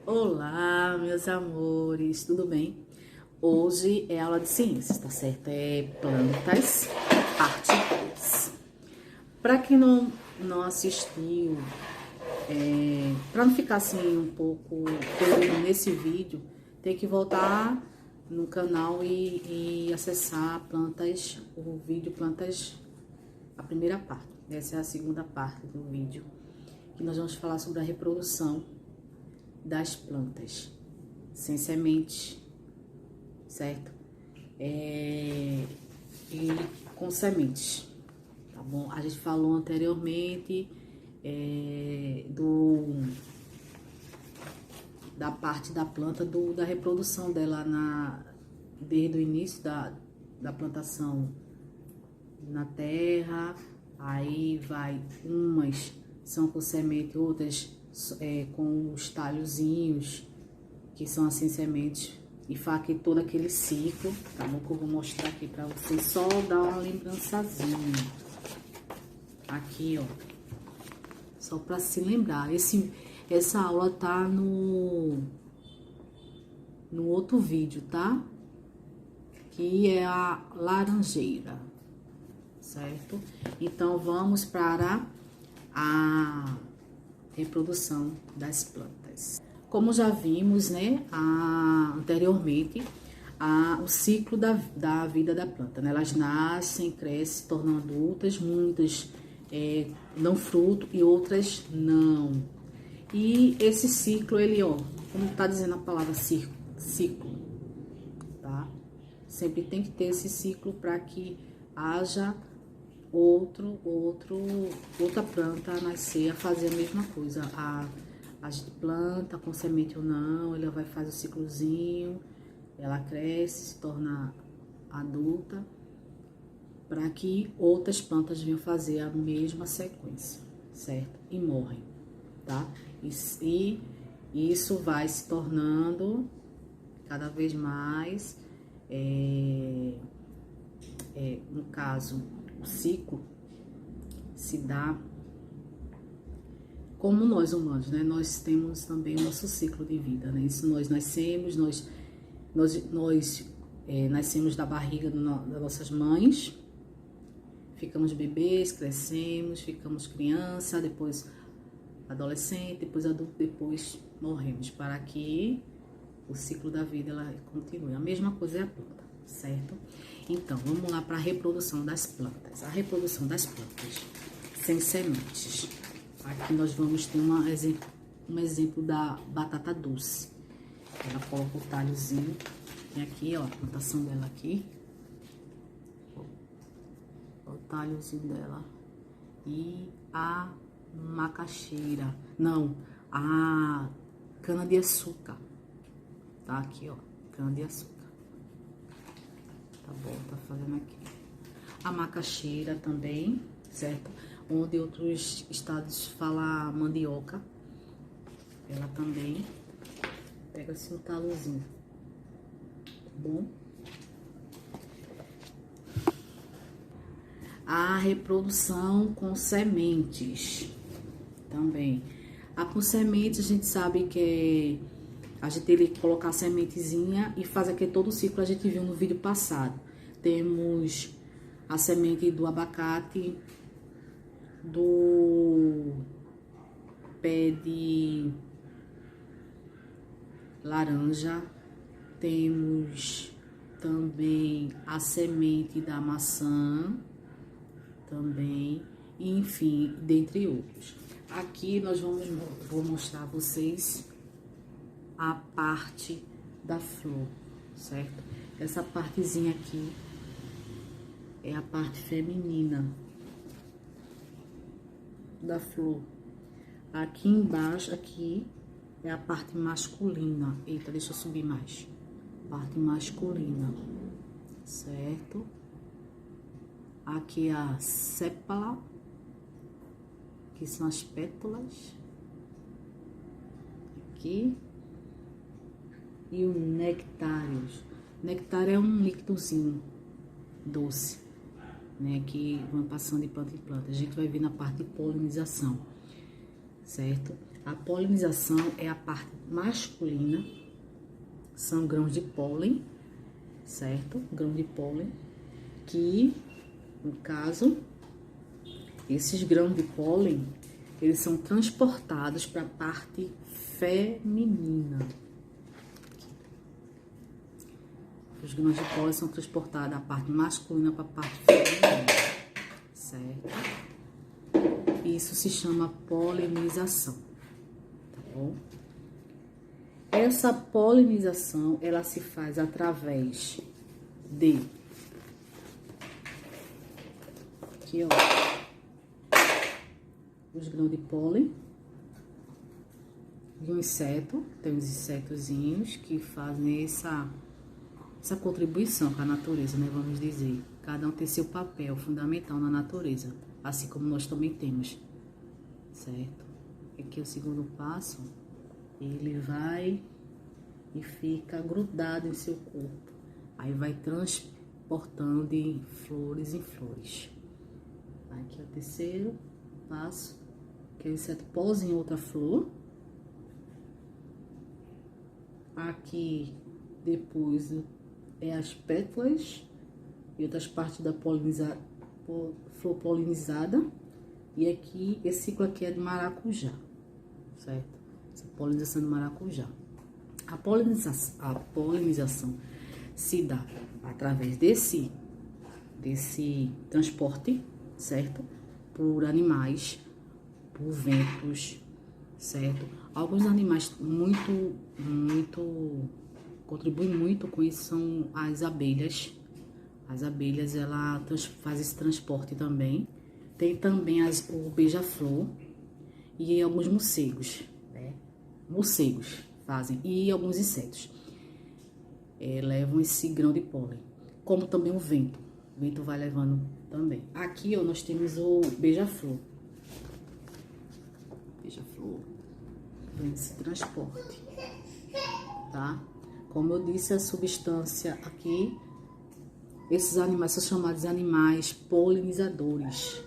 Olá, meus amores, tudo bem? Hoje é aula de ciências, tá certo? É plantas, parte 2. Para quem não assistiu, para não ficar assim um pouco perdido nesse vídeo, tem que voltar no canal e acessar plantas, o vídeo plantas, a primeira parte. Essa é a segunda parte do vídeo, que nós vamos falar sobre a reprodução das plantas sem sementes, certo? E com sementes, tá bom? A gente falou anteriormente da parte da planta, da reprodução dela desde o início da plantação na terra. Aí vai, umas são com semente, outras com os talhozinhos, que são assim sementes, e faz aqui todo aquele ciclo, tá bom? Que eu vou mostrar aqui pra vocês, só dar uma lembrançazinha. Aqui, ó, só pra se lembrar. Essa aula tá no outro vídeo, tá? Que é a laranjeira, certo? Então, vamos para a reprodução das plantas. Como já vimos, né, anteriormente, o ciclo da vida da planta, né? Elas nascem, crescem, se tornam adultas, muitas dão fruto e outras não. E esse ciclo, ele, ó, como tá dizendo a palavra ciclo, tá? Sempre tem que ter esse ciclo para que haja outra planta a nascer, a fazer a mesma coisa. A gente planta com semente ou não, ela vai fazer o ciclozinho, ela cresce, se torna adulta, para que outras plantas venham fazer a mesma sequência, certo? E morrem, tá? E isso vai se tornando cada vez mais, no caso, o ciclo se dá como nós humanos, né? Nós temos também o nosso ciclo de vida, né? Isso nós nascemos, nascemos da barriga das nossas mães, ficamos bebês, crescemos, ficamos criança, depois adolescente, depois adulto, depois morremos, para que o ciclo da vida ela continue. A mesma coisa é a planta, certo? Então, vamos lá para a reprodução das plantas. A reprodução das plantas sem sementes. Aqui nós vamos ter um exemplo da batata doce. Ela coloca o talhozinho. Tem aqui, ó, a plantação dela aqui. O talhozinho dela. E a macaxeira. Não, a cana-de-açúcar. Tá aqui, ó, cana-de-açúcar. Tá bom, tá fazendo aqui. A macaxeira também, certo? Onde outros estados falam mandioca. Ela também pega assim um talozinho, tá bom? A reprodução com sementes também. A com sementes a gente sabe que a gente tem que colocar a sementezinha e faz aqui todo o ciclo, a gente viu no vídeo passado. Temos a semente do abacate, do pé de laranja, temos também a semente da maçã, também, enfim, dentre outros. Aqui vou mostrar a vocês a parte da flor, certo? Essa partezinha aqui é a parte feminina da flor. Aqui embaixo, aqui, é a parte masculina. Eita, deixa eu subir mais. Parte masculina, certo? Aqui a sépala, que são as pétalas. Aqui. E o nectários. Nectário é um líquidozinho doce, né? Que vai passando de planta em planta. A gente vai ver na parte de polinização, certo? A polinização é a parte masculina, são grãos de pólen, certo? Grão de pólen, que, no caso, esses grãos de pólen, eles são transportados para a parte feminina. Os grãos de pólen são transportados da parte masculina para a parte feminina, certo? Isso se chama polinização, tá bom? Essa polinização, ela se faz através de... Aqui, ó. Os grãos de pólen. De um inseto. Tem os insetozinhos que fazem essa contribuição com a natureza, né? Vamos dizer. Cada um tem seu papel fundamental na natureza. Assim como nós também temos. Certo? Aqui é o segundo passo. Ele vai e fica grudado em seu corpo. Aí vai transportando de flores em flores. Aqui é o terceiro passo, que o inseto pousa em outra flor. Aqui, depois, é as pétalas e outras partes da flor polinizada. E aqui, esse ciclo aqui é de maracujá, certo? Essa polinização de maracujá. A polinização se dá através desse transporte, certo? Por animais, por ventos, certo? Alguns animais contribuem muito com isso são as abelhas. As abelhas, ela faz esse transporte também. Tem também o beija-flor e alguns morcegos, né? Morcegos fazem, e alguns insetos levam esse grão de pólen, como também o vento vai levando também. Aqui, ó, nós temos o beija-flor, vem esse transporte, tá? Como eu disse, a substância aqui, esses animais são chamados de animais polinizadores.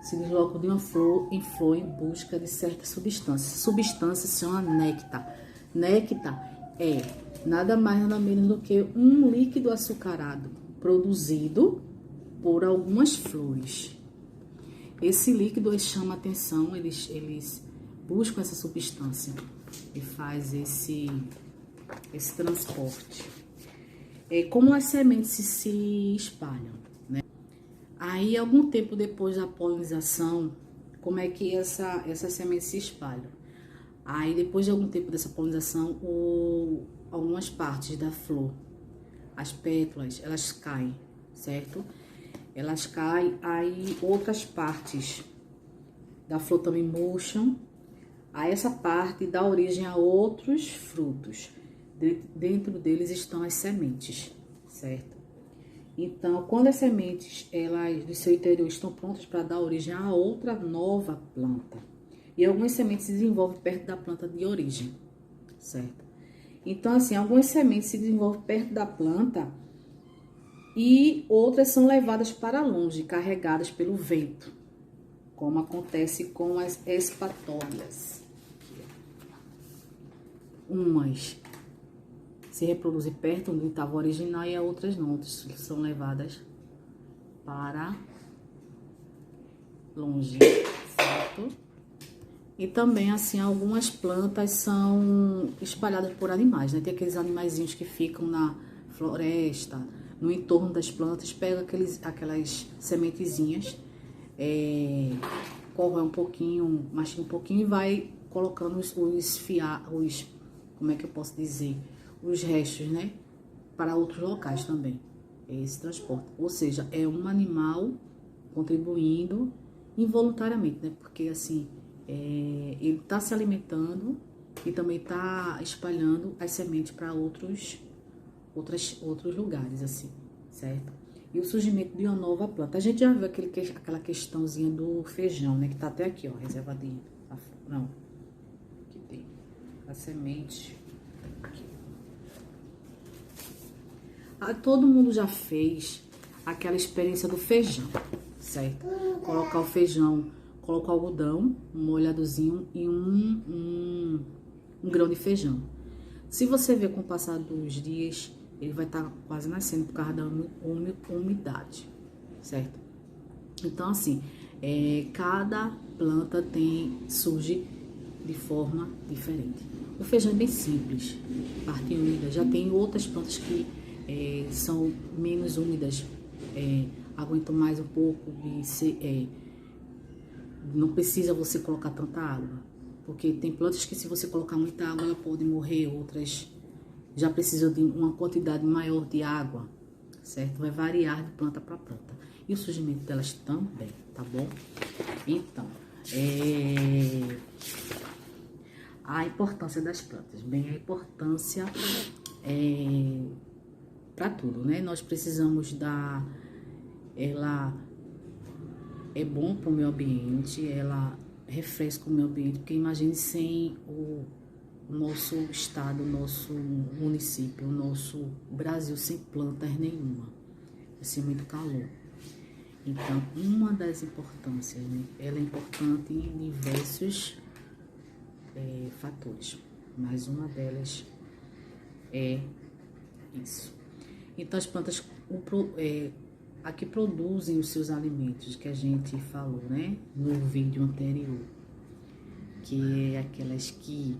Se deslocam de uma flor em flor em busca de certas substâncias. Substâncias se chama néctar. Néctar é nada mais nada menos do que um líquido açucarado produzido por algumas flores. Esse líquido chama atenção, eles buscam essa substância e faz esse transporte. Como as sementes se espalham, né? Aí, algum tempo depois da polinização, como é que essas sementes se espalham? Aí, depois de algum tempo dessa polinização, algumas partes da flor, as pétalas, elas caem, certo? Elas caem, aí outras partes da flor também murcham. Aí, essa parte dá origem a outros frutos. Dentro deles estão as sementes, certo? Então, quando as sementes, elas do seu interior estão prontas para dar origem a outra nova planta. E algumas sementes se desenvolvem perto da planta de origem, certo? Então, assim, algumas sementes se desenvolvem perto da planta e outras são levadas para longe, carregadas pelo vento, como acontece com as espatólias. Umas se reproduzem perto onde estava original e as outras não, outras são levadas para longe, certo? E também, assim, algumas plantas são espalhadas por animais, né? Tem aqueles animaizinhos que ficam na floresta, no entorno das plantas, pega aquelas sementezinhas, corre um pouquinho, mastiga um pouquinho e vai colocando como é que eu posso dizer? Os restos, né? Para outros locais também. Esse transporte. Ou seja, é um animal contribuindo involuntariamente, né? Porque, assim, ele está se alimentando e também está espalhando as sementes para outros lugares, assim, certo? E o surgimento de uma nova planta. A gente já viu aquela questãozinha do feijão, né? Que tá até aqui, ó, reservadinho. Não. Aqui tem a semente. Aqui. Todo mundo já fez aquela experiência do feijão, certo? Colocar o feijão coloco algodão, um molhadozinho e um grão de feijão. Se você ver com o passar dos dias, ele vai estar quase nascendo por causa da umidade, certo? Então, assim, cada planta surge de forma diferente. O feijão é bem simples, parte úmida. Já tem outras plantas que são menos úmidas, aguentam mais um pouco não precisa você colocar tanta água, porque tem plantas que se você colocar muita água, ela pode morrer, outras já precisam de uma quantidade maior de água, certo? Vai variar de planta para planta. E o surgimento delas também, tá bom? Então, a importância das plantas. Bem, a importância para tudo, né? Nós precisamos ela é bom para o meio ambiente, ela refresca o meio ambiente, porque imagine sem o nosso estado, o nosso município, o nosso Brasil sem plantas nenhuma, assim, muito calor. Então, uma das importâncias, né? Ela é importante em diversos fatores, mas uma delas é isso. Então, as plantas aqui produzem os seus alimentos, que a gente falou, né, no vídeo anterior, que é aquelas que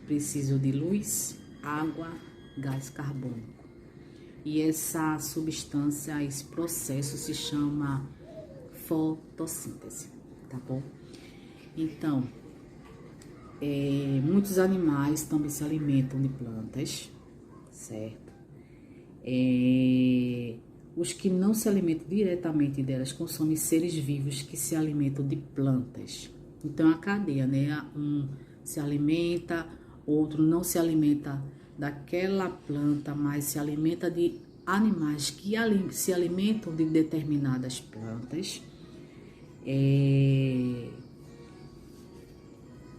precisam de luz, água, gás carbônico. E essa substância, esse processo se chama fotossíntese, tá bom? Então, muitos animais também se alimentam de plantas, certo? Os que não se alimentam diretamente delas consomem seres vivos que se alimentam de plantas. Então, a cadeia, né? Um se alimenta, outro não se alimenta daquela planta, mas se alimenta de animais que se alimentam de determinadas plantas.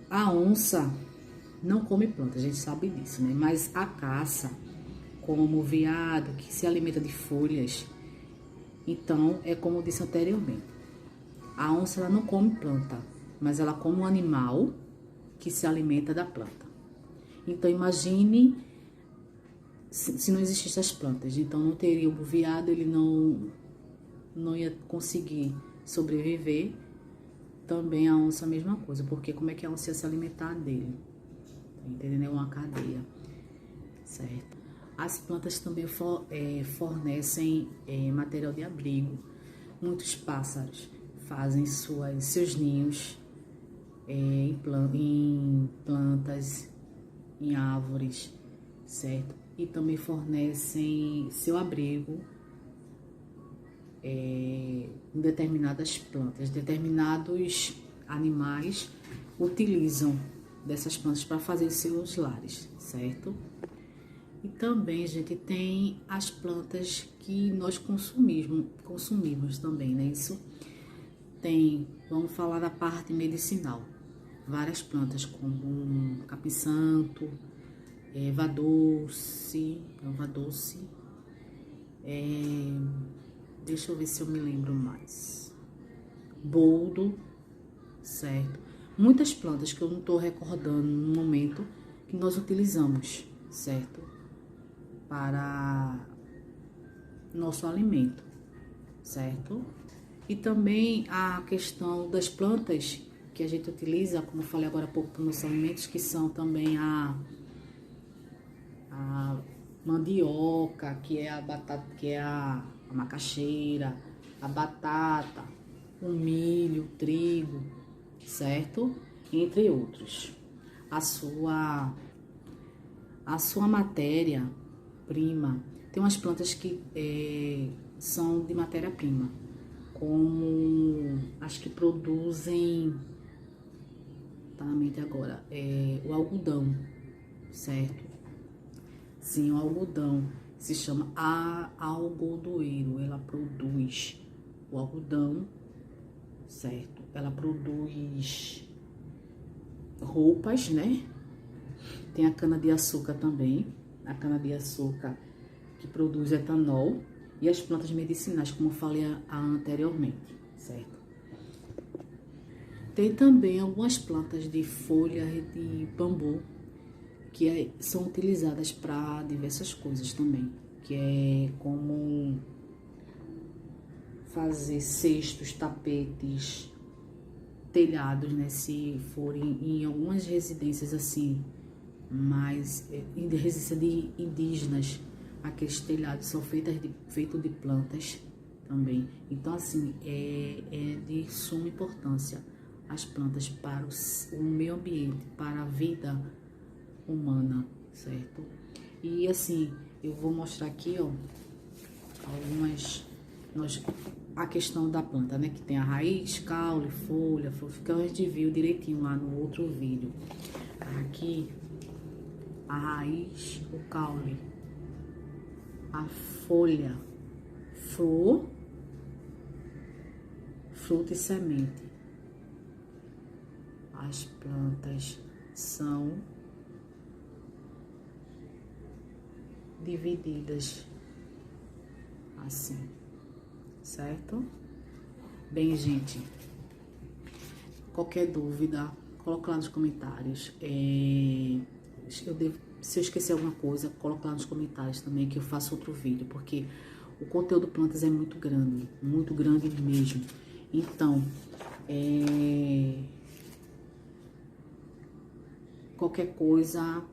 A onça não come planta, a gente sabe disso, né? Mas a caça, como o veado, que se alimenta de folhas, então, é como eu disse anteriormente, a onça ela não come planta, mas ela come um animal que se alimenta da planta. Então, imagine se não existissem as plantas, então não teria o veado, ele não ia conseguir sobreviver. Também a onça a mesma coisa, porque como é que a onça ia se alimentar dele? Tá entendendo? É uma cadeia, certo? As plantas também fornecem material de abrigo. Muitos pássaros fazem seus ninhos em plantas, em árvores, certo? E também fornecem seu abrigo em determinadas plantas. Determinados animais utilizam dessas plantas para fazer seus lares, certo? E também, gente, tem as plantas que nós consumimos também, né? Isso tem, vamos falar da parte medicinal. Várias plantas como capim-santo, erva doce, deixa eu ver se eu me lembro mais. Boldo, certo? Muitas plantas que eu não estou recordando no momento que nós utilizamos, certo? Para nosso alimento, certo? E também a questão das plantas que a gente utiliza, como eu falei agora há pouco, para os nossos alimentos, que são também a mandioca, que é a batata, que é a macaxeira, a batata, o milho, o trigo, certo? Entre outros. A sua matéria-prima, tem umas plantas que são de matéria-prima, como as que produzem, tá na mente agora, o algodão, certo? Sim, o algodão se chama algodoeiro. Ela produz o algodão, certo? Ela produz roupas, né? Tem a cana-de-açúcar também. A cana-de-açúcar que produz etanol. E as plantas medicinais, como eu falei anteriormente, certo? Tem também algumas plantas de folha de bambu que são utilizadas para diversas coisas também, que é como fazer cestos, tapetes, telhados, né, se forem em algumas residências assim, mas em residência de indígenas, aqueles telhados são feitos de plantas também. Então, assim, é de suma importância as plantas para o meio ambiente, para a vida humana, certo? E assim, eu vou mostrar aqui, ó, a questão da planta, né? Que tem a raiz, caule, folha, que a gente viu direitinho lá no outro vídeo. Aqui, a raiz, o caule, a folha, flor, fruta e semente. As plantas são divididas assim, certo? Bem, gente, qualquer dúvida, coloca lá nos comentários. Se eu esquecer alguma coisa, coloca lá nos comentários também, que eu faço outro vídeo, porque o conteúdo plantas é muito grande mesmo. Então, qualquer coisa,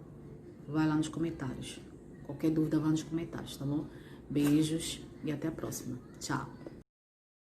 vai lá nos comentários. Qualquer dúvida, vai nos comentários, tá bom? Beijos e até a próxima. Tchau!